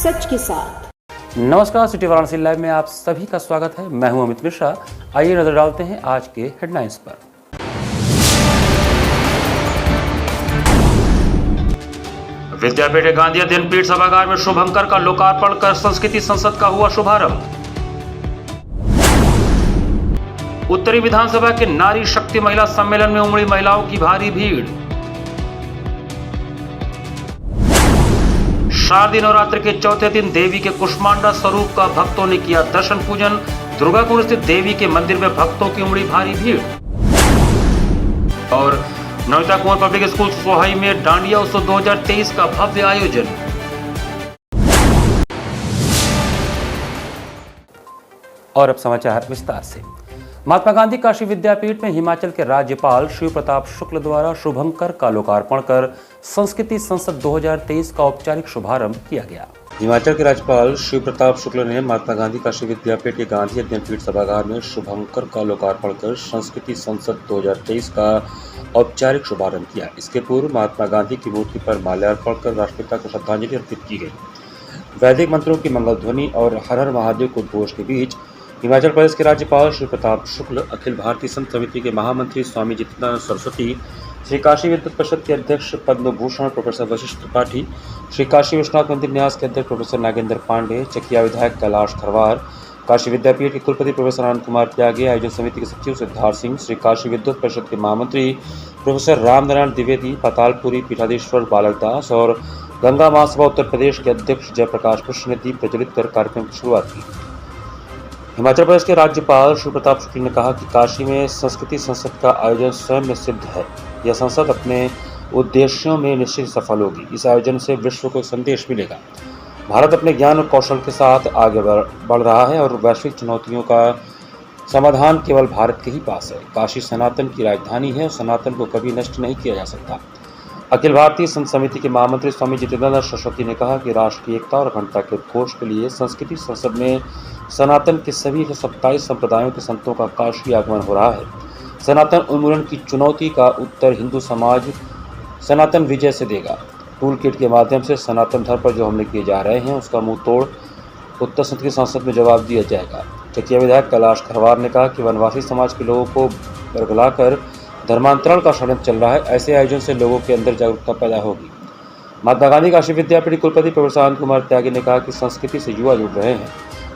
सच के साथ। नमस्कार, सिटी वाराणसी लाइव में आप सभी का स्वागत है। मैं हूं अमित मिश्रा। आइए नजर डालते हैं आज के हेडलाइंस पर। विद्यापीठ गांधी अध्ययन पीठ सभागार में शुभंकर का लोकार्पण कर संस्कृति संसद का हुआ शुभारंभ। उत्तरी विधानसभा के नारी शक्ति महिला सम्मेलन में उमड़ी महिलाओं की भारी भीड़। शारदीय नवरात्र के चौथे दिन देवी के कुष्मांडा स्वरूप का भक्तों ने किया दर्शन पूजन। दुर्गाकुंड स्थित देवी के मंदिर में भक्तों की उमड़ी भारी भीड़। और नमिता कुंवर पब्लिक स्कूल सोहाई में डांडिया उत्सव 2023 का भव्य आयोजन। और अब समाचार विस्तार से। महात्मा गांधी काशी विद्यापीठ में हिमाचल के राज्यपाल शिव प्रताप शुक्ल द्वारा शुभंकर का लोकार्पण कर संस्कृति संसद 2023 का औपचारिक शुभारंभ किया गया। हिमाचल के राज्यपाल शिव प्रताप शुक्ल ने महात्मा गांधी काशी विद्यापीठ के गांधी अध्ययन पीठ सभागार में शुभंकर का लोकार्पण कर संस्कृति संसद 2023 का औपचारिक शुभारंभ किया। इसके पूर्व महात्मा गांधी की मूर्ति पर माल्यार्पण कर राष्ट्रपिता को श्रद्धांजलि अर्पित की गई। वैदिक मंत्रों की मंगल ध्वनि और हर हर महादेव के उद्घोष के बीच हिमाचल प्रदेश के राज्यपाल श्री प्रताप शुक्ल, अखिल भारतीय संत समिति के महामंत्री स्वामी जितेंद्र सरस्वती, श्री काशी विद्युत परिषद के अध्यक्ष पद्म भूषण प्रोफेसर वशिष्ठ त्रिपाठी, श्री काशी विश्वनाथ मंदिर न्यास के अध्यक्ष प्रोफेसर नागेंद्र पांडे, चकिया विधायक कैलाश खरवार, काशी विद्यापीठ के कुलपति प्रोफेसर आनंद कुमार त्यागी, आयोजन समिति के सचिव सिद्धार्थ सिंह, श्री काशी विद्युत परिषद के महामंत्री प्रोफेसर रामनारायण द्विवेदी, पातालपुरी पीठाधीश्वर बालक दास और गंगा महासभा उत्तर प्रदेश के अध्यक्ष जयप्रकाश मिश्र ने दीप प्रज्वलित कर कार्यक्रम की शुरुआत की। हिमाचल प्रदेश के राज्यपाल श्री प्रताप शुक्ल ने कहा कि काशी में संस्कृति संसद का आयोजन स्वयं में सिद्ध है। यह संसद अपने उद्देश्यों में निश्चित सफल होगी। इस आयोजन से विश्व को एक संदेश मिलेगा। भारत अपने ज्ञान और कौशल के साथ आगे बढ़ रहा है और वैश्विक चुनौतियों का समाधान केवल भारत के ही पास है। काशी सनातन की राजधानी है और सनातन को कभी नष्ट नहीं किया जा सकता। अखिल भारतीय संत समिति के महामंत्री स्वामी जितेंद्र सरस्वती ने कहा कि राष्ट्रीय एकता और अखंडता के उद्घोष के लिए संस्कृति संसद में सनातन के सभी 27 संप्रदायों के संतों का काशी आगमन हो रहा है। सनातन उन्मूलन की चुनौती का उत्तर हिंदू समाज सनातन विजय से देगा। टूल किट के माध्यम से सनातन धर्म पर जो हमले किए जा रहे हैं उसका मुंह तोड़ उत्तर संस्कृति संसद में जवाब दिया जाएगा। चकिया विधायक कैलाश खरवार ने कहा कि वनवासी समाज के लोगों को बरगलाकर धर्मांतरण का षड्यंत्र चल रहा है। ऐसे आयोजन से लोगों के अंदर जागरूकता पैदा होगी। महात्मा गांधी काशी विद्यापीठ कुलपति प्रोफेसर आनंद कुमार त्यागी ने कहा कि संस्कृति से युवा जुड़ रहे हैं,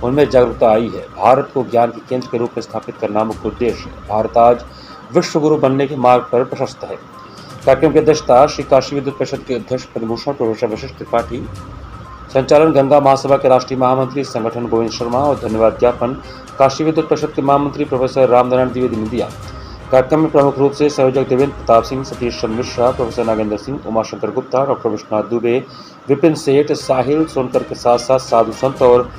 उनमें जागरूकता आई है। भारत को ज्ञान के केंद्र के रूप में स्थापित करना मुख्य उद्देश्य है। भारत आज विश्व गुरु बनने के मार्ग पर प्रशस्त है। कार्यक्रम की अध्यक्षता श्री काशी विद्युत परिषद के अध्यक्ष पद्मभूषण प्रोफेसर वशिष्ठ त्रिपाठी, संचालन गंगा महासभा के राष्ट्रीय महामंत्री संगठन गोविंद शर्मा और धन्यवाद ज्ञापन काशी विद्युत परिषद के महामंत्री प्रोफेसर रामनारायण द्विवेदी ने दिया। कार्यक्रम में प्रमुख रूप से संयोजक देवेंद्र प्रताप सिंह, सतीश चंद्र मिश्रा, प्रोफेसर नागेंद्र सिंह, उमाशंकर गुप्ता, डॉक्टर विश्वनाथ दुबे, विपिन सेठ, साहिल सोनकर के साथ साथ साधु संत और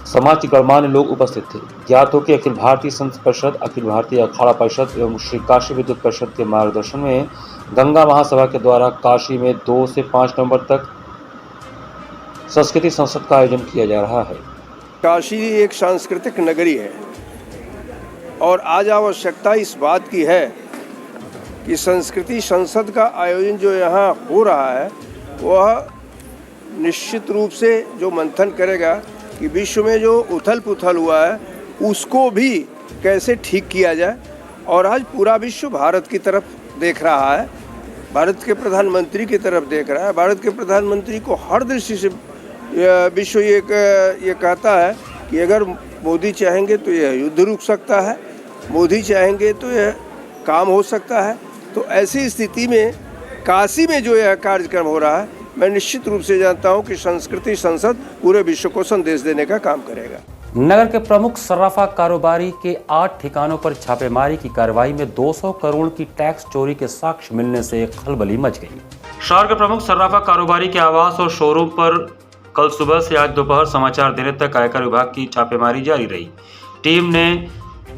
समाज के गणमान्य लोग उपस्थित थे। ज्ञात हो कि अखिल भारतीय संत परिषद, अखिल भारतीय अखाड़ा परिषद एवं श्री काशी विद्युत परिषद के मार्गदर्शन में गंगा महासभा के द्वारा काशी में 2 से 5 नवंबर तक संस्कृति संसद का आयोजन किया जा रहा है। काशी एक सांस्कृतिक नगरी है और आज आवश्यकता इस बात की है कि संस्कृति संसद का आयोजन जो यहाँ हो रहा है वह निश्चित रूप से जो मंथन करेगा कि विश्व में जो उथल पुथल हुआ है उसको भी कैसे ठीक किया जाए। और आज पूरा विश्व भारत की तरफ देख रहा है, भारत के प्रधानमंत्री की तरफ देख रहा है। भारत के प्रधानमंत्री को हर दृष्टि से विश्व ये कहता है कि अगर मोदी चाहेंगे तो यह युद्ध रुक सकता है, मोदी चाहेंगे तो यह काम हो सकता है। तो ऐसी स्थिति में काशी में जो यह कार्यक्रम हो रहा है, मैं निश्चित रूप से जानता हूं कि संस्कृति संसद पूरे विश्व को संदेश देने का काम करेगा। नगर के प्रमुख सर्राफा कारोबारी के 8 ठिकानों पर छापेमारी की कार्रवाई में 200 करोड़ की टैक्स चोरी के साक्ष्य मिलने से खलबली मच गई। शहर के प्रमुख सर्राफा कारोबारी के आवास और शोरूम पर कल सुबह से आज दोपहर समाचार देने तक आयकर विभाग की छापेमारी जारी रही। टीम ने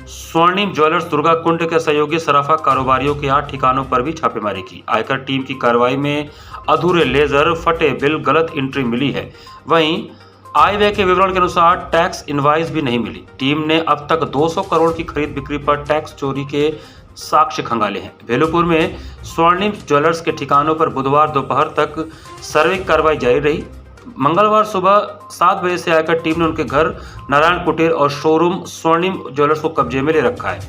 स्वर्णिम ज्वेलर्स दुर्गा कुंड के सहयोगी सराफा कारोबारियों के 8 ठिकानों पर भी छापेमारी की। आयकर टीम की कार्रवाई में अधूरे लेजर, फटे बिल, गलत एंट्री मिली है। वहीं आय व्यय के विवरण के अनुसार टैक्स इनवाइस भी नहीं मिली। टीम ने अब तक 200 करोड़ की खरीद बिक्री पर टैक्स चोरी के साक्ष्य खंगाले हैं। भेलूपुर में स्वर्णिम ज्वेलर्स के ठिकानों पर बुधवार दोपहर तक सर्वे कार्रवाई जारी रही। मंगलवार सुबह 7 बजे से आयकर टीम ने उनके घर नारायण कुटीर और शोरूम स्वर्णिम ज्वेलर्स को कब्जे में ले रखा है।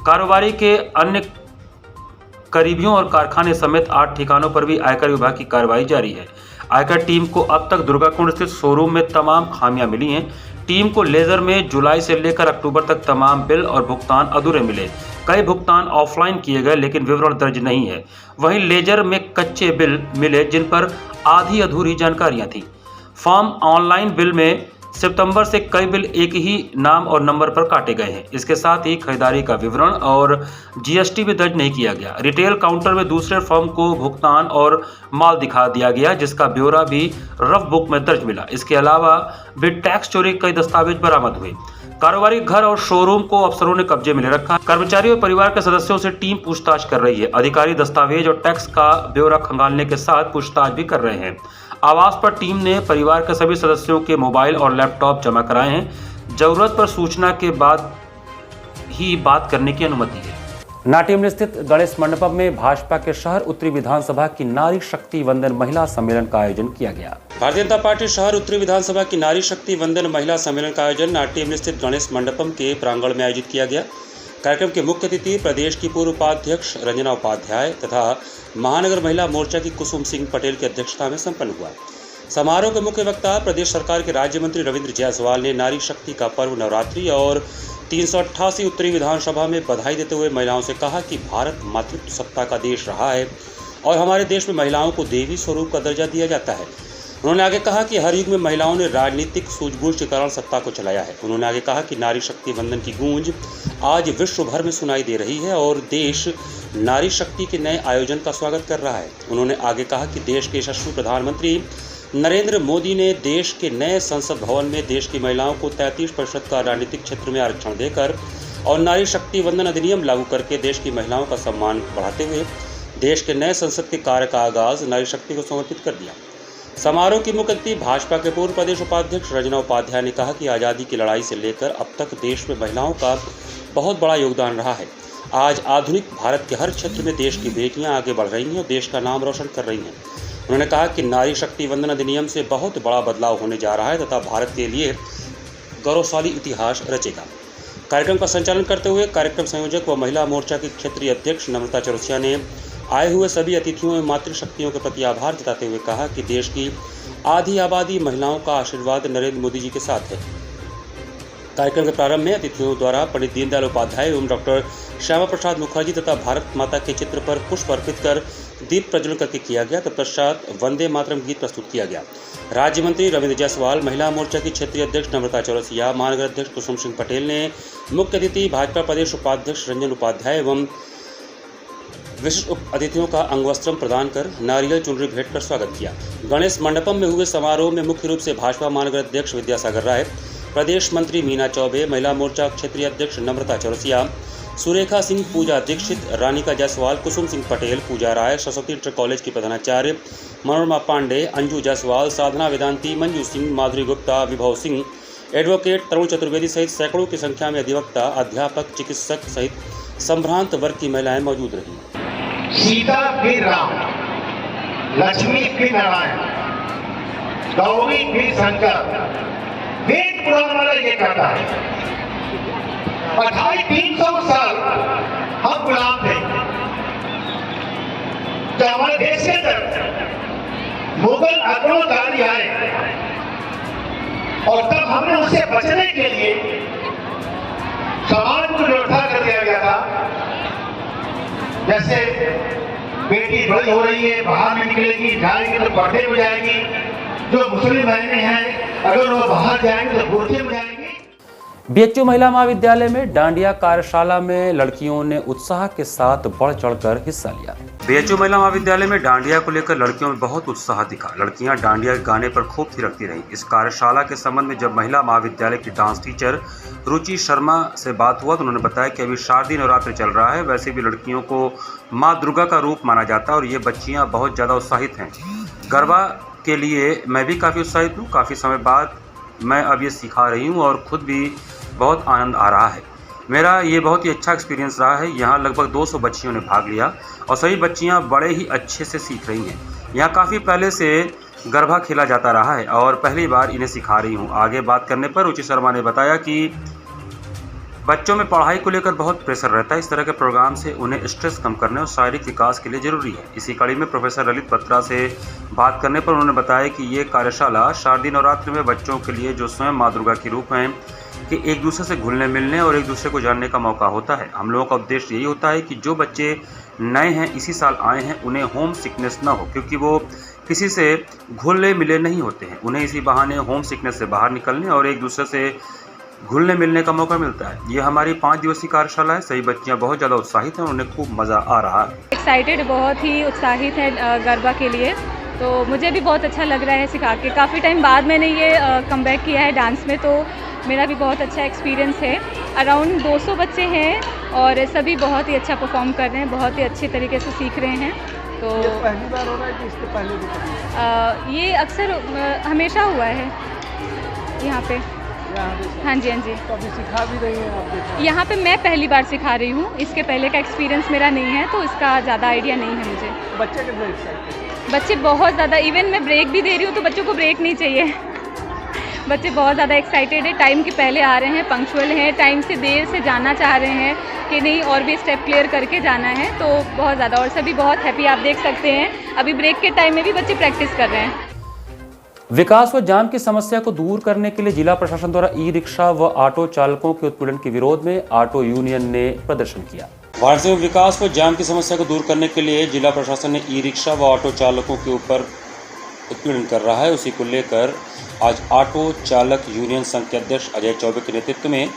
कारोबारी के अन्य करीबियों और कारखाने समेत 8 ठिकानों पर भी आयकर विभाग की कार्रवाई जारी है। आयकर टीम को अब तक दुर्गाकुंड स्थित शोरूम में तमाम खामियां मिली हैं। टीम को लेजर में जुलाई से लेकर अक्टूबर तक तमाम बिल और भुगतान अधूरे मिले। कई भुगतान ऑफलाइन किए गए लेकिन विवरण दर्ज नहीं है। वहीं लेजर में कच्चे बिल मिले जिन पर आधी अधूरी जानकारियां थी। फॉर्म ऑनलाइन बिल में सितंबर से कई बिल एक ही नाम और नंबर पर काटे गए हैं। इसके साथ ही खरीदारी का विवरण और जीएसटी भी दर्ज नहीं किया गया। रिटेल काउंटर में दूसरे फर्म को भुगतान और माल दिखा दिया गया जिसका ब्यौरा भी रफ बुक में दर्ज मिला। इसके अलावा भी टैक्स चोरी कई दस्तावेज बरामद हुए। कारोबारी घर और शोरूम को अफसरों ने कब्जे में ले रखा। कर्मचारी और परिवार के सदस्यों से टीम पूछताछ कर रही है। अधिकारी दस्तावेज और टैक्स का ब्यौरा खंगालने के साथ पूछताछ भी कर रहे हैं। आवास पर टीम ने परिवार के सभी सदस्यों के मोबाइल और लैपटॉप जमा कराए हैं। जरूरत पर सूचना के बाद ही बात करने की अनुमति है। नाट्यम स्थित गणेश मंडपम में भाजपा के शहर उत्तरी विधानसभा की नारी शक्ति वंदन महिला सम्मेलन का आयोजन किया गया। भारतीय जनता पार्टी शहर उत्तरी विधानसभा की नारी शक्ति वंदन महिला सम्मेलन का आयोजन नाट्यम स्थित गणेश मंडपम के प्रांगण में आयोजित किया गया। कार्यक्रम के मुख्य अतिथि प्रदेश की पूर्व उपाध्यक्ष रंजना उपाध्याय तथा महानगर महिला मोर्चा की कुसुम सिंह पटेल की अध्यक्षता में संपन्न हुआ। समारोह के मुख्य वक्ता प्रदेश सरकार के राज्य मंत्री रविंद्र जायसवाल ने नारी शक्ति का पर्व नवरात्रि और 388 उत्तरी विधानसभा में बधाई देते हुए महिलाओं से कहा कि भारत मातृत्व सत्ता का देश रहा है और हमारे देश में महिलाओं को देवी स्वरूप का दर्जा दिया जाता है। उन्होंने आगे कहा कि हर युग में महिलाओं ने राजनीतिक सूझबूझ के कारण सत्ता को चलाया है। उन्होंने आगे कहा कि नारी शक्ति वंदन की गूंज आज विश्व भर में सुनाई दे रही है और देश नारी शक्ति के नए आयोजन का स्वागत कर रहा है। उन्होंने आगे कहा कि देश के यशस्वी प्रधानमंत्री नरेंद्र मोदी ने देश के नए संसद भवन में देश की महिलाओं को 33% का राजनीतिक क्षेत्र में आरक्षण देकर और नारी शक्ति वंदन अधिनियम लागू करके देश की महिलाओं का सम्मान बढ़ाते हुए देश के नए संसद के कार्य का आगाज नारी शक्ति को समर्पित कर दिया। समारोह की मुख्य अतिथि भाजपा के पूर्व प्रदेश उपाध्यक्ष रंजना उपाध्याय ने कहा कि आज़ादी की लड़ाई से लेकर अब तक देश में महिलाओं का बहुत बड़ा योगदान रहा है। आज आधुनिक भारत के हर क्षेत्र में देश की बेटियां आगे बढ़ रही हैं और देश का नाम रोशन कर रही हैं। उन्होंने कहा कि नारी शक्ति वंदन अधिनियम से बहुत बड़ा बदलाव होने जा रहा है तथा भारत के लिए गौरवशाली इतिहास रचेगा। कार्यक्रम का संचालन करते हुए कार्यक्रम संयोजक व महिला मोर्चा की क्षेत्रीय अध्यक्ष नम्रता चौरसिया ने आए हुए सभी अतिथियों एवं मातृशक्तियों के प्रति आभार जताते हुए कहा कि देश की आधी आबादी महिलाओं का आशीर्वाद नरेंद्र मोदी जी के साथ है। कार्यक्रम के प्रारंभ में अतिथियों द्वारा पंडित दीनदयाल उपाध्याय एवं डॉक्टर श्यामा प्रसाद मुखर्जी तथा भारत माता के चित्र पर पुष्प अर्पित कर दीप प्रज्वलन करके किया गया। तत्पश्चात वंदे मातरम गीत प्रस्तुत किया गया। राज्य मंत्री रविंद्र जायसवाल, महिला मोर्चा की क्षेत्रीय अध्यक्ष नम्रता चौरसिया, महानगर अध्यक्ष कुसुम सिंह पटेल ने मुख्य अतिथि भाजपा प्रदेश उपाध्यक्ष रंजन उपाध्याय एवं विशिष्ट अतिथियों का अंगवस्त्रम प्रदान कर नारियल चुनरी भेंट कर स्वागत किया। गणेश मंडपम में हुए समारोह में मुख्य रूप से भाजपा महानगर अध्यक्ष विद्यासागर राय, प्रदेश मंत्री मीना चौबे, महिला मोर्चा क्षेत्रीय अध्यक्ष नम्रता चौरसिया, सुरेखा सिंह, पूजा दीक्षित, रानिका जायसवाल, कुसुम सिंह पटेल, पूजा राय, सरस्वती इंटर कॉलेज की प्रधानाचार्य मनोरमा पांडे, अंजू जायसवाल, साधना वेदांती, मंजू सिंह, माधुरी गुप्ता, विभव सिंह, एडवोकेट तरुण चतुर्वेदी सहित सैकड़ों की संख्या में अधिवक्ता, अध्यापक, चिकित्सक सहित संभ्रांत वर्ग की महिलाएं मौजूद रहीं। सीता फिर राम, लक्ष्मी फिर नारायण, गौरी फिर शंकर, वेद पुराण वाला ये कहता है 250-300 साल हम गुलाम थे। जब हमारे देश के अंदर मुगल आक्रमणकारी आए और तब हमने उससे बचने के लिए समाज को व्यवस्था कर दिया गया था। जैसे बेटी बड़ी हो रही है, बाहर में निकलेगी, जाएगी तो पर्दे में जाएगी। जो मुस्लिम बहनें हैं अगर वो बाहर जाएंगे तो बुर्के में जाएंगी। बीएचयू महिला महाविद्यालय में डांडिया कार्यशाला में लड़कियों ने उत्साह के साथ बढ़ चढ़कर हिस्सा लिया। बीएचयू महिला महाविद्यालय में डांडिया को लेकर लड़कियों में बहुत उत्साह दिखा। लड़कियां डांडिया के गाने पर खूब थिरकती रहीं। इस कार्यशाला के संबंध में जब महिला महाविद्यालय की डांस टीचर रुचि शर्मा से बात हुआ तो उन्होंने बताया कि अभी शारदीय नवरात्र चल रहा है। वैसे भी लड़कियों को माँ दुर्गा का रूप माना जाता है और ये बच्चियाँ बहुत ज़्यादा उत्साहित हैं। गरबा के लिए मैं भी काफ़ी उत्साहित हूँ। काफ़ी समय बाद मैं अब ये सिखा रही हूँ और ख़ुद भी बहुत आनंद आ रहा है। मेरा ये बहुत ही अच्छा एक्सपीरियंस रहा है। यहाँ लगभग 200 बच्चियों ने भाग लिया और सभी बच्चियाँ बड़े ही अच्छे से सीख रही हैं। यहाँ काफ़ी पहले से गरबा खेला जाता रहा है और पहली बार इन्हें सिखा रही हूँ। आगे बात करने पर रुचि शर्मा ने बताया कि बच्चों में पढ़ाई को लेकर बहुत प्रेशर रहता है। इस तरह के प्रोग्राम से उन्हें स्ट्रेस कम करने और शारीरिक विकास के लिए जरूरी है। इसी कड़ी में प्रोफेसर ललित बत्रा से बात करने पर उन्होंने बताया कि ये कार्यशाला शारदीय नवरात्र में बच्चों के लिए जो स्वयं माँ दुर्गा की रूप हैं कि एक दूसरे से घुलने मिलने और एक दूसरे को जानने का मौका होता है। हम लोगों का उद्देश्य यही होता है कि जो बच्चे नए हैं, इसी साल आए हैं, उन्हें होम सिकनेस ना हो, क्योंकि वो किसी से घुलने मिले नहीं होते हैं। उन्हें इसी बहाने होम सिकनेस से बाहर निकलने और एक दूसरे से घुलने मिलने का मौका मिलता है। ये हमारी 5 दिवसीय कार्यशाला है। सभी बच्चियां बहुत ज़्यादा उत्साहित हैं, उन्हें खूब मज़ा आ रहा है। एक्साइटेड, बहुत ही उत्साहित है गरबा के लिए, तो मुझे भी बहुत अच्छा लग रहा है सिखा के। काफ़ी टाइम बाद मैंने ये कमबैक किया है डांस में, तो मेरा भी बहुत अच्छा एक्सपीरियंस है। अराउंड 200 बच्चे हैं और सभी बहुत ही अच्छा परफॉर्म कर रहे हैं, बहुत ही अच्छे तरीके से सीख रहे हैं। तो ये पहली बार हो रहा है कि इसके पहले भी कभी? ये अक्सर हमेशा हुआ है यहाँ पे। हाँ जी, हाँ जी। तो अभी सिखा भी रही हैं आप? यहाँ पे मैं पहली बार सिखा रही हूँ, इसके पहले का एक्सपीरियंस मेरा नहीं है, तो इसका ज़्यादा आइडिया नहीं है मुझे। बच्चे कितने एक्साइटेड? बच्चे बहुत ज़्यादा, इवन मैं ब्रेक भी दे रही हूँ तो बच्चों को ब्रेक नहीं चाहिए। बच्चे बहुत ज़्यादा एक्साइटेड है, टाइम के पहले आ रहे हैं, पंक्चुअल हैं, टाइम से देर से जाना चाह रहे हैं कि नहीं और भी स्टेप क्लियर करके जाना है, तो बहुत ज़्यादा। और सभी बहुत हैप्पी, आप देख सकते हैं अभी ब्रेक के टाइम में भी बच्चे प्रैक्टिस कर रहे हैं। विकास व जाम की समस्या को दूर करने के लिए जिला प्रशासन द्वारा ई रिक्शा व ऑटो चालकों के उत्पीड़न के विरोध में ऑटो यूनियन ने प्रदर्शन किया। वाणिज्य एवं विकास व जाम की समस्या को दूर करने के लिए जिला प्रशासन ने ई रिक्शा व ऑटो चालकों के ऊपर उत्पीड़न कर रहा है। उसी को लेकर आज ऑटो चालक यूनियन संघ के अध्यक्ष अजय चौबे के नेतृत्व में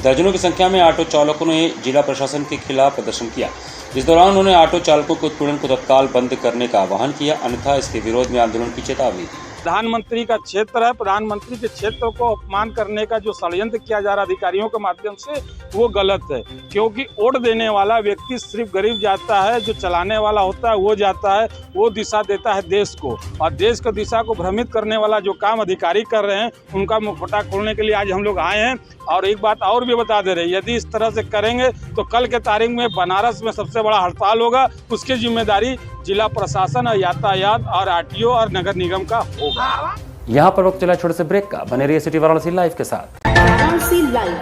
दर्जनों की संख्या में ऑटो चालकों ने जिला प्रशासन के खिलाफ प्रदर्शन किया। इस दौरान उन्होंने ऑटो चालकों के उत्पीड़न को तत्काल बंद करने का आह्वान किया, अन्यथा इसके विरोध में आंदोलन की चेतावनी दी। प्रधानमंत्री का क्षेत्र है, प्रधानमंत्री के क्षेत्र को अपमान करने का जो षड्यंत्र किया जा रहा है अधिकारियों के माध्यम से, वो गलत है। क्योंकि वोट देने वाला व्यक्ति सिर्फ गरीब जाता है, जो चलाने वाला होता है वो जाता है, वो दिशा देता है देश को, और देश की दिशा को भ्रमित करने वाला जो काम अधिकारी कर रहे हैं उनका मुखौटा खोलने के लिए आज हम लोग आए हैं। और एक बात और भी बता दे रहे हैं, यदि इस तरह से करेंगे तो कल के तारीख में बनारस में सबसे बड़ा हड़ताल होगा, उसकी जिम्मेदारी जिला प्रशासन और यातायात और आरटीओ और नगर निगम का होगा। यहाँ पर वक्त चला छोटे से ब्रेक का। बने रहिए सिटी वाराणसी लाइव के साथ। वाराणसी लाइव,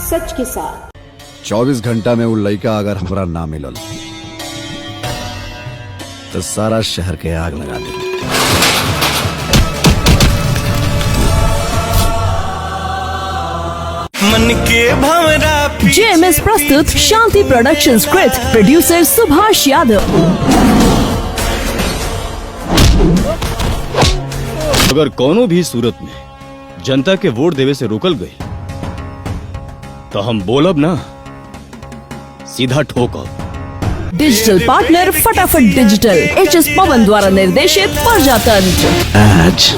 सच के साथ। 24 घंटा में वो लड़का अगर हमरा ना मिलल तो सारा शहर के आग लगा दे। मन के भंवरा जेएमएस प्रस्तुत Shanti production script, producer Subhash Yadav. अगर कोनो भी सूरत में जनता के वोट देवे से रोकल गई तो हम बोलब ना, सीधा ठोकब। डिजिटल पार्टनर फटाफट डिजिटल, एचएस पवन द्वारा निर्देशित प्रजातंत्र। आज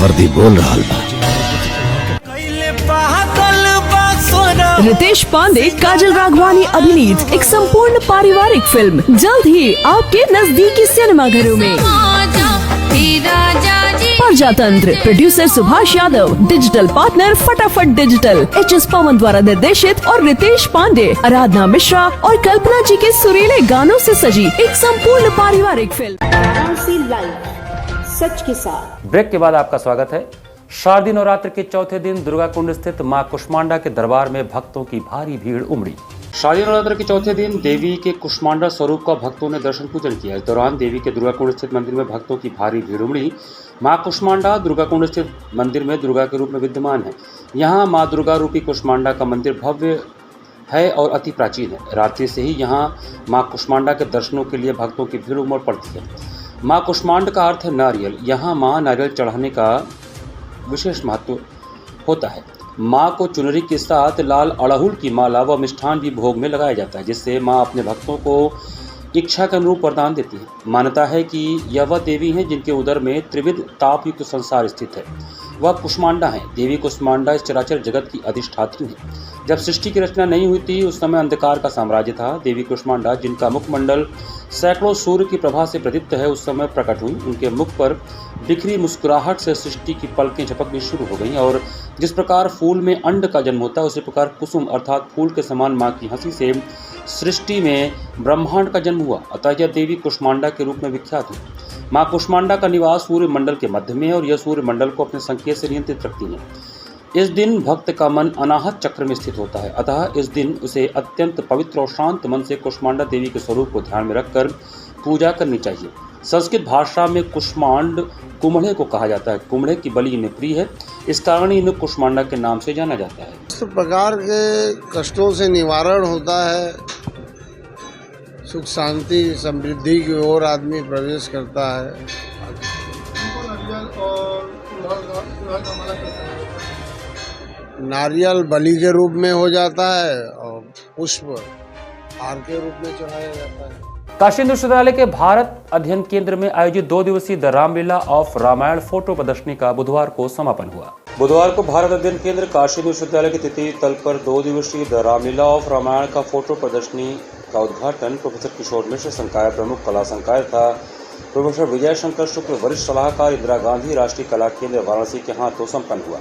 वर्दी बोल रहा बा। रितेश पांडे, काजल राघवानी अभिनीत एक संपूर्ण पारिवारिक फिल्म जल्द ही आपके नजदीकी सिनेमाघरों में। प्रजातंत्र, producer Subhash Yadav, digital partner फटाफट डिजिटल, एचएस पवन द्वारा निर्देशित और रितेश पांडे, आराधना मिश्रा और कल्पना जी के सुरीले गानों से सजी एक संपूर्ण पारिवारिक फिल्म। वाराणसी लाइव, सच के साथ। ब्रेक के बाद आपका स्वागत है। शारदीय नवरात्र के चौथे दिन दुर्गा कुंड स्थित मां कुष्मांडा के दरबार में भक्तों की भारी भीड़ उमड़ी। शारदीय नवरात्र के चौथे दिन देवी के कुष्मांडा स्वरूप का भक्तों ने दर्शन पूजन किया। इस दौरान देवी के दुर्गा कुंड स्थित मंदिर में भक्तों की भारी भीड़ उमड़ी। मां कुष्मांडा दुर्गा कुंड स्थित मंदिर में दुर्गा के रूप में विद्यमान है। यहाँ मां दुर्गा रूपी कुष्मांडा का मंदिर भव्य है और अति प्राचीन है। रात्रि से ही यहाँ मां कुष्मांडा के दर्शनों के लिए भक्तों की भीड़ उमड़ पड़ती है। मां कुष्मांड का अर्थ है नारियल। यहाँ मां नारियल चढ़ाने का विशेष महत्व होता है। माँ को चुनरी के साथ लाल अड़हुल की माला व मिष्ठान भी भोग में लगाया जाता है, जिससे माँ अपने भक्तों को इच्छा के अनुरूप वरदान देती है। मान्यता है कि यह वह देवी हैं जिनके उदर में त्रिविध ताप युक्त संसार स्थित है। वह कुष्मांडा हैं। देवी कुष्मांडा इस चराचर जगत की अधिष्ठात्री हैं। जब सृष्टि की रचना नहीं हुई थी उस समय अंधकार का साम्राज्य था। देवी कुष्मांडा, जिनका मुखमंडल सैकड़ों सूर्य की प्रभा से प्रदीप्त है, उस समय प्रकट हुई। उनके मुख पर बिखरी मुस्कुराहट से सृष्टि की पलकें झपकनी शुरू हो गईं और जिस प्रकार फूल में अंड का जन्म होता है उसी प्रकार कुसुम अर्थात फूल के समान माँ की हंसी से सृष्टि में ब्रह्मांड का जन्म हुआ। अतः यह देवी कुष्मांडा के रूप में विख्यात है। माँ कुष्मांडा का निवास सूर्य मंडल के मध्य में है और यह सूर्य मंडल को अपने संकेत से नियंत्रित रखती है। इस दिन भक्त का मन अनाहत चक्र में स्थित होता है, अतः इस दिन उसे अत्यंत पवित्र और शांत मन से कुष्मांडा देवी के स्वरूप को ध्यान में रखकर पूजा करनी चाहिए। संस्कृत भाषा में कुष्मांड कुम्हड़े को कहा जाता है। कुम्हड़े की बलि इन्हें प्रिय है, इस कारण इन्हें कुष्मांडा के नाम से जाना जाता है। इस प्रकार के कष्टों से निवारण होता है, सुख शांति समृद्धि की ओर आदमी प्रवेश करता है। नारियल बलि के रूप में हो जाता है और पुष्प हार के रूप में चढ़ाया जाता है। काशी हिंदू विश्वविद्यालय के भारत अध्ययन केंद्र में आयोजित 2 दिवसीय the Ramlila of Ramayan photo प्रदर्शनी का बुधवार को समापन हुआ। बुधवार को भारत अध्ययन केंद्र काशी हिंदू विश्वविद्यालय के तृतीय तल पर 2 दिवसीय द रामलीला ऑफ रामायण का फोटो प्रदर्शनी का उद्घाटन प्रोफेसर किशोर मिश्र, संकाय प्रमुख कला संकाय तथा प्रोफेसर विजय शंकर शुक्ल, वरिष्ठ सलाहकार इंदिरा गांधी राष्ट्रीय कला केंद्र वाराणसी के हाथों संपन्न हुआ।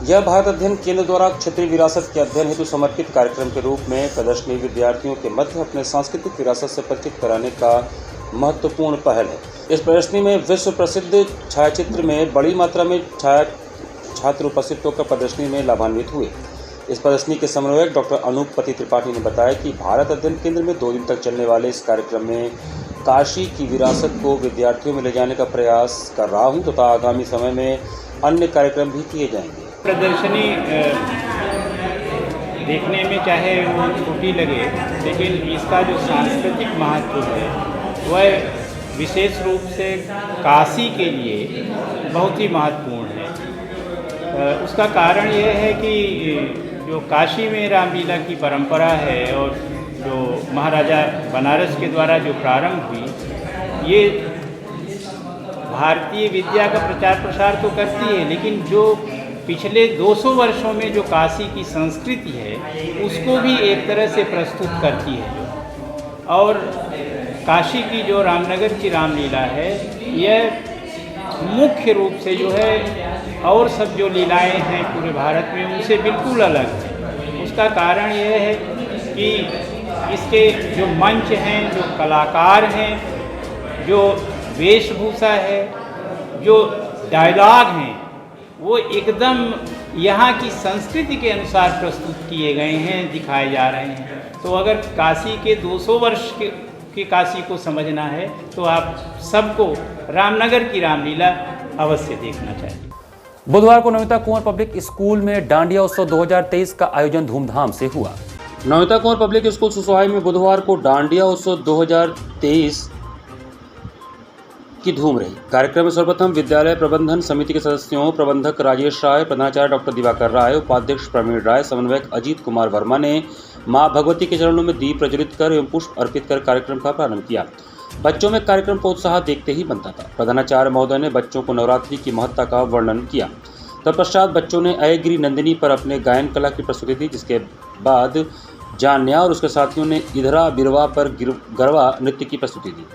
यह भारत अध्ययन केंद्र द्वारा क्षेत्रीय विरासत के अध्ययन हेतु समर्पित कार्यक्रम के रूप में प्रदर्शनी विद्यार्थियों के मध्य अपने सांस्कृतिक विरासत से परिचित कराने का महत्वपूर्ण पहल है। इस प्रदर्शनी में विश्व प्रसिद्ध छायाचित्र में बड़ी मात्रा में छात्र उपस्थित होकर प्रदर्शनी में लाभान्वित हुए। इस प्रदर्शनी के समन्वयक डॉक्टर अनूप पति त्रिपाठी ने बताया कि भारत अध्ययन केंद्र में 2 दिन तक चलने वाले इस कार्यक्रम में काशी की विरासत को विद्यार्थियों में ले जाने का प्रयास कर रहा हूँ तथा आगामी समय में अन्य कार्यक्रम भी किए जाएंगे। प्रदर्शनी देखने में चाहे वो छोटी लगे, लेकिन इसका जो सांस्कृतिक महत्व है वह विशेष रूप से काशी के लिए बहुत ही महत्वपूर्ण है। उसका कारण यह है कि जो काशी में रामलीला की परंपरा है और जो महाराजा बनारस के द्वारा जो प्रारंभ हुई, ये भारतीय विद्या का प्रचार प्रसार तो करती है, लेकिन जो पिछले 200 वर्षों में जो काशी की संस्कृति है उसको भी एक तरह से प्रस्तुत करती है। और काशी की जो रामनगर की रामलीला है, यह मुख्य रूप से जो है और सब जो लीलाएं हैं पूरे भारत में उनसे बिल्कुल अलग है। उसका कारण यह है कि इसके जो मंच हैं, जो कलाकार हैं, जो वेशभूषा है, जो डायलॉग हैं, वो एकदम यहाँ की संस्कृति के अनुसार प्रस्तुत किए गए हैं, दिखाए जा रहे हैं। तो अगर काशी के 200 वर्ष की काशी को समझना है तो आप सबको रामनगर की रामलीला अवश्य देखना चाहिए। बुधवार को नमिता कुंवर पब्लिक स्कूल में डांडिया उत्सव 2023 का आयोजन धूमधाम से हुआ। नमिता कुंवर पब्लिक स्कूल सुसवाई में बुधवार को डांडिया उत्सव 2023 की धूम रही। कार्यक्रम में सर्वप्रथम विद्यालय प्रबंधन समिति के सदस्यों प्रबंधक राजेश राय, प्रधानाचार्य डॉक्टर दिवाकर राय, उपाध्यक्ष प्रवीण राय, समन्वयक अजीत कुमार वर्मा ने मां भगवती के चरणों में दीप प्रज्वलित कर एवं पुष्प अर्पित कर कार्यक्रम का प्रारंभ किया। बच्चों में कार्यक्रम का उत्साह देखते ही बनता था। प्रधानाचार्य महोदय ने बच्चों को नवरात्रि की महत्ता का वर्णन किया। तत्पश्चात बच्चों ने अयगिरी नंदिनी पर अपने गायन कला की प्रस्तुति दी, जिसके बाद जान्या और उसके साथियों ने इधरा बिरवा पर गरबा नृत्य की प्रस्तुति दी।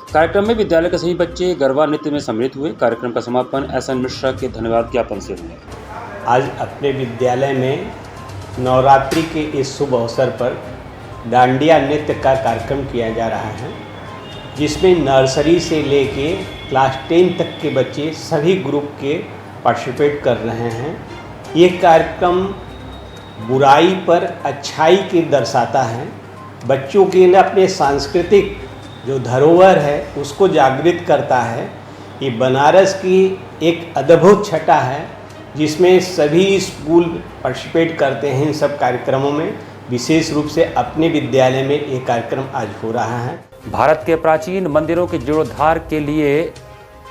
कार्यक्रम में विद्यालय के सभी बच्चे गरबा नृत्य में सम्मिलित हुए। कार्यक्रम का समापन एस.एन. मिश्रा के धन्यवाद ज्ञापन से हुआ। आज अपने विद्यालय में नवरात्रि के इस शुभ अवसर पर डांडिया नृत्य का कार्यक्रम किया जा रहा है, जिसमें नर्सरी से लेके क्लास 10 तक के बच्चे सभी ग्रुप के पार्टिसिपेट कर रहे हैं। ये कार्यक्रम बुराई पर अच्छाई के दर्शाता है। बच्चों के लिए अपने सांस्कृतिक जो धरोहर है उसको जागृत करता है। ये बनारस की एक अद्भुत छटा है जिसमें सभी स्कूल पार्टिसिपेट करते हैं इन सब कार्यक्रमों में। विशेष रूप से अपने विद्यालय में ये कार्यक्रम आज हो रहा है। भारत के प्राचीन मंदिरों के जीर्णोद्धार के लिए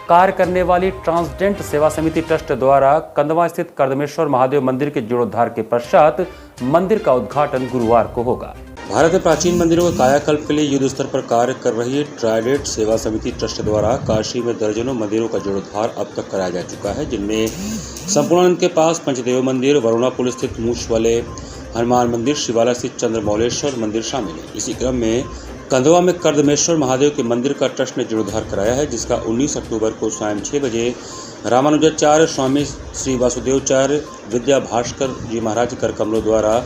कार्य करने वाली ट्रांसडेंट सेवा समिति ट्रस्ट द्वारा कंदवा स्थित कर्दमेश्वर महादेव मंदिर के जीर्णोद्धार के पश्चात मंदिर का उद्घाटन गुरुवार को होगा। भारत में प्राचीन मंदिरों के कायाकल्प के लिए युद्ध स्तर पर कार्य कर रही ट्राइडेंट सेवा समिति ट्रस्ट द्वारा काशी में दर्जनों मंदिरों का जीर्णोद्धार अब तक कराया जा चुका है, जिनमें संपूर्णानंद के पास पंचदेव मंदिर, वरुणा पुल स्थित मूछ वाले हनुमान मंदिर, शिवाला स्थित चंद्रमौलेश्वर मंदिर शामिल है। इसी क्रम में कंदवा में कर्दमेश्वर महादेव के मंदिर का ट्रस्ट ने जीर्णोद्धार कराया है, जिसका 19 अक्टूबर को सायं 6 बजे रामानुजाचार्य स्वामी श्री वासुदेवाचार्य विद्या भास्कर जी महाराज कर कमलों द्वारा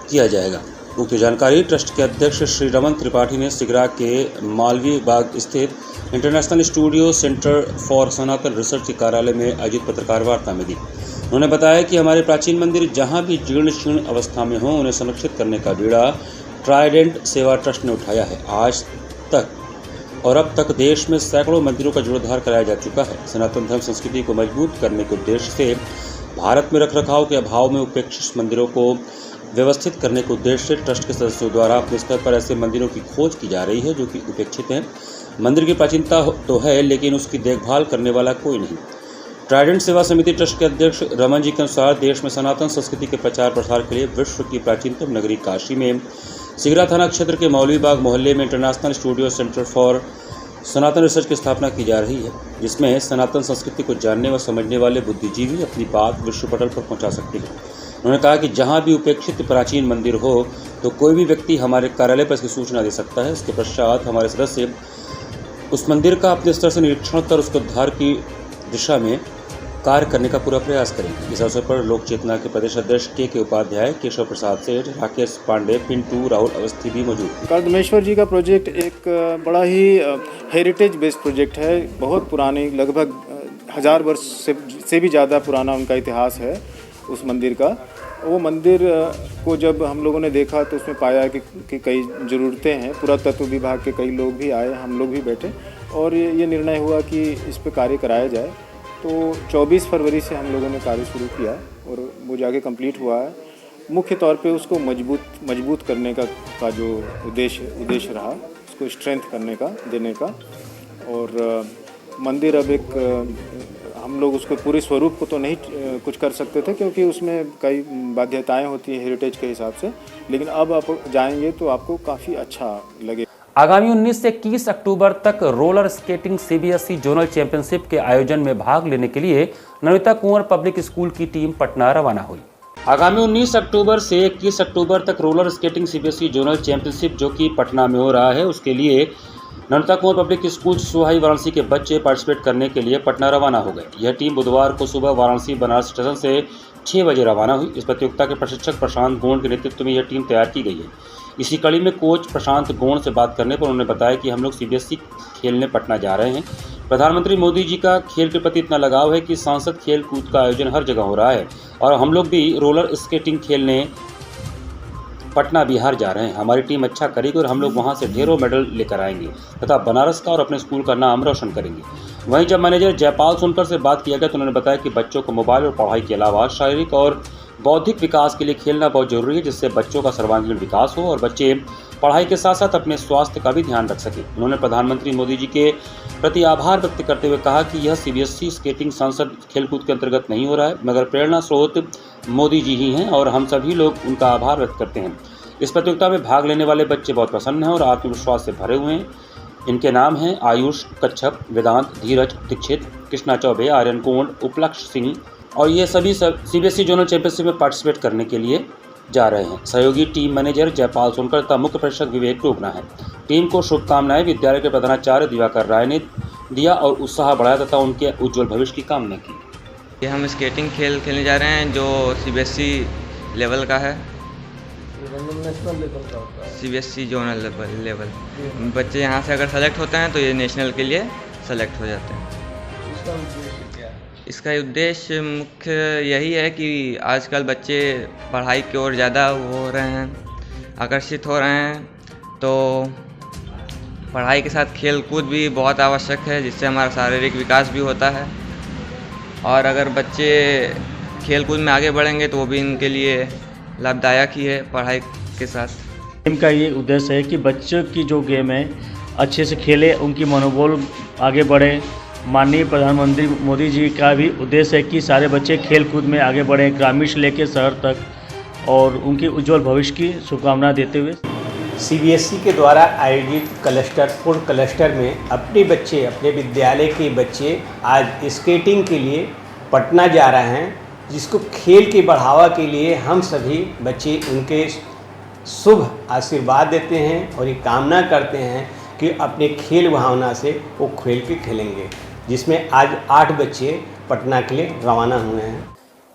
किया जाएगा। उक्त जानकारी ट्रस्ट के अध्यक्ष श्री रमन त्रिपाठी ने सिगरा के मालवीय बाग स्थित international studio centre for Sanatan research के कार्यालय में आयोजित पत्रकार वार्ता में दी। उन्होंने बताया कि हमारे प्राचीन मंदिर जहां भी जीर्ण शीर्ण अवस्था में हों उन्हें संरक्षित करने का बीड़ा ट्राइडेंट सेवा ट्रस्ट ने उठाया है। आज तक और अब तक देश में सैकड़ों मंदिरों का जीर्णोद्धार कराया जा चुका है। सनातन धर्म संस्कृति को मजबूत करने के उद्देश्य से भारत में रखरखाव के अभाव में उपेक्षित मंदिरों को व्यवस्थित करने के उद्देश्य से ट्रस्ट के सदस्यों द्वारा अपने स्तर पर ऐसे मंदिरों की खोज की जा रही है जो कि उपेक्षित हैं। मंदिर की प्राचीनता तो है लेकिन उसकी देखभाल करने वाला कोई नहीं। ट्राइडेंट सेवा समिति ट्रस्ट के अध्यक्ष रमन जी के अनुसार देश में सनातन संस्कृति के प्रचार प्रसार के लिए विश्व की प्राचीनतम नगरी काशी में सिगरा थाना क्षेत्र के मौलवी बाग मोहल्ले में international studio centre for Sanatan research की स्थापना की जा रही है, जिसमें सनातन संस्कृति को जानने व समझने वाले बुद्धिजीवी अपनी बात विश्व पटल पर पहुंचा सकते हैं। उन्होंने कहा कि जहां भी उपेक्षित प्राचीन मंदिर हो तो कोई भी व्यक्ति हमारे कार्यालय पर इसकी सूचना दे सकता है। इसके पश्चात हमारे सदस्य उस मंदिर का अपने स्तर से निरीक्षण कर उसके उद्धार की दिशा में कार्य करने का पूरा प्रयास करेंगे। इस अवसर पर लोक चेतना के प्रदेश अध्यक्ष के उपाध्याय, केशव प्रसाद सेठ, राकेश पांडे, पिंटू, राहुल अवस्थी भी मौजूद थे। कर्दमेश्वर जी का प्रोजेक्ट एक बड़ा ही हेरिटेज बेस्ड प्रोजेक्ट है। बहुत पुरानी, लगभग 1000 वर्ष से भी ज़्यादा पुराना उनका इतिहास है उस मंदिर का। वो मंदिर को जब हम लोगों ने देखा तो उसमें पाया कि कई ज़रूरतें हैं। पुरातत्व विभाग के कई लोग भी आए, हम लोग भी बैठे और ये निर्णय हुआ कि इस पर कार्य कराया जाए। तो 24 फरवरी से हम लोगों ने कार्य शुरू किया और वो जाके कंप्लीट हुआ है। मुख्य तौर पे उसको मजबूत करने का जो उद्देश्य रहा, उसको स्ट्रेंथ करने का, देने का। और मंदिर अब हम लोग उसको पूरे स्वरूप को तो नहीं कुछ कर सकते थे क्योंकि उसमें कई बाध्यताएं होती हैं हेरिटेज के हिसाब से, लेकिन अब आप जाएंगे तो आपको काफ़ी अच्छा लगे। आगामी 19 से 21 अक्टूबर तक roller skating CBSE zonal championship के आयोजन में भाग लेने के लिए नमिता कुंवर पब्लिक स्कूल की टीम पटना रवाना हुई। आगामी 19 अक्टूबर से 21 अक्टूबर तक roller skating CBSE zonal championship जो कि पटना में हो रहा है, उसके लिए नमिता कुंवर पब्लिक स्कूल सुहाई वाराणसी के बच्चे पार्टिसिपेट करने के लिए पटना रवाना हो गए। यह टीम बुधवार को सुबह वाराणसी बनारस स्टेशन से 6 बजे रवाना हुई। इस प्रतियोगिता के प्रशिक्षक प्रशांत गोंड के नेतृत्व में यह टीम तैयार की गई है। इसी कड़ी में कोच प्रशांत गोंड से बात करने पर उन्होंने बताया कि हम लोग सीबीएसई खेलने पटना जा रहे हैं। प्रधानमंत्री मोदी जी का खेल के प्रति इतना लगाव है कि सांसद खेल कूद का आयोजन हर जगह हो रहा है और हम लोग भी रोलर स्केटिंग खेलने पटना बिहार जा रहे हैं। हमारी टीम अच्छा करेगी और हम लोग वहां से ढेरों मेडल लेकर आएंगे तथा बनारस का और अपने स्कूल का नाम रोशन करेंगे। वहीं जब मैनेजर जयपाल सोनकर से बात किया गया तो उन्होंने बताया कि बच्चों को मोबाइल और पढ़ाई के अलावा शारीरिक और बौद्धिक विकास के लिए खेलना बहुत जरूरी है, जिससे बच्चों का सर्वांगीण विकास हो और बच्चे पढ़ाई के साथ साथ अपने स्वास्थ्य का भी ध्यान रख सकें। उन्होंने प्रधानमंत्री मोदी जी के प्रति आभार व्यक्त करते हुए कहा कि यह सीबीएसई स्केटिंग संसद खेलकूद के अंतर्गत नहीं हो रहा है, मगर प्रेरणा स्रोत मोदी जी ही हैं और हम सभी लोग उनका आभार व्यक्त करते हैं। इस प्रतियोगिता में भाग लेने वाले बच्चे बहुत प्रसन्न हैं और आत्मविश्वास से भरे हुए हैं। इनके नाम हैं आयुष कच्छप, वेदांत, धीरज दीक्षित, कृष्णा चौबे, आर्यन कोंड, उपलक्ष सिंह और ये सभी सीबीएसई जोनल चैंपियनशिप में पार्टिसिपेट करने के लिए जा रहे हैं। सहयोगी टीम मैनेजर जयपाल सोनकर तथा मुख्य प्रशिक्षक विवेक टोकना है। टीम को शुभकामनाएं विद्यालय के प्रधानाचार्य दिवाकर राय ने दिया और उत्साह बढ़ाया तथा उनके उज्ज्वल भविष्य की कामना की। हम स्केटिंग खेलने जा रहे हैं जो सीबीएसई लेवल का है। नेशनल लेवल का होता है। सीबीएसई जोनल लेवल बच्चे यहाँ से अगर सेलेक्ट होते हैं तो ये नेशनल के लिए सेलेक्ट हो जाते हैं। इसका उद्देश्य क्या है? इसका उद्देश्य मुख्य यही है कि आजकल बच्चे पढ़ाई की ओर ज़्यादा हो रहे हैं, आकर्षित हो रहे हैं, तो पढ़ाई के साथ खेल कूद भी बहुत आवश्यक है, जिससे हमारा शारीरिक विकास भी होता है। और अगर बच्चे खेल कूद में आगे बढ़ेंगे तो वो भी इनके लिए लाभदायक ही है पढ़ाई के साथ। गेम का ये उद्देश्य है कि बच्चों की जो गेम है अच्छे से खेले, उनकी मनोबल आगे बढ़े। माननीय प्रधानमंत्री मोदी जी का भी उद्देश्य है कि सारे बच्चे खेल कूद में आगे बढ़ें, ग्रामीण से लेकर शहर तक, और उनके उज्जवल भविष्य की शुभकामना देते हुए सीबीएसई के द्वारा आयोजित क्लस्टर फूड क्लस्टर में अपने बच्चे, अपने विद्यालय के बच्चे आज स्केटिंग के लिए पटना जा रहे हैं, जिसको खेल के बढ़ावा के लिए हम सभी बच्चे उनके शुभ आशीर्वाद देते हैं और ये कामना करते हैं कि अपने खेल भावना से वो खेल के खेलेंगे, जिसमें आज 8 बच्चे पटना के लिए रवाना हुए हैं।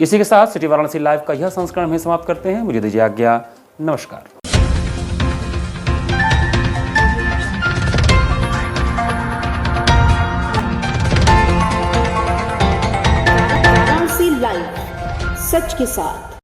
इसी के साथ सिटी वाराणसी लाइव का यह संस्करण हम समाप्त करते हैं। मुझे दीजिए आज्ञा। नमस्कार। सच के साथ।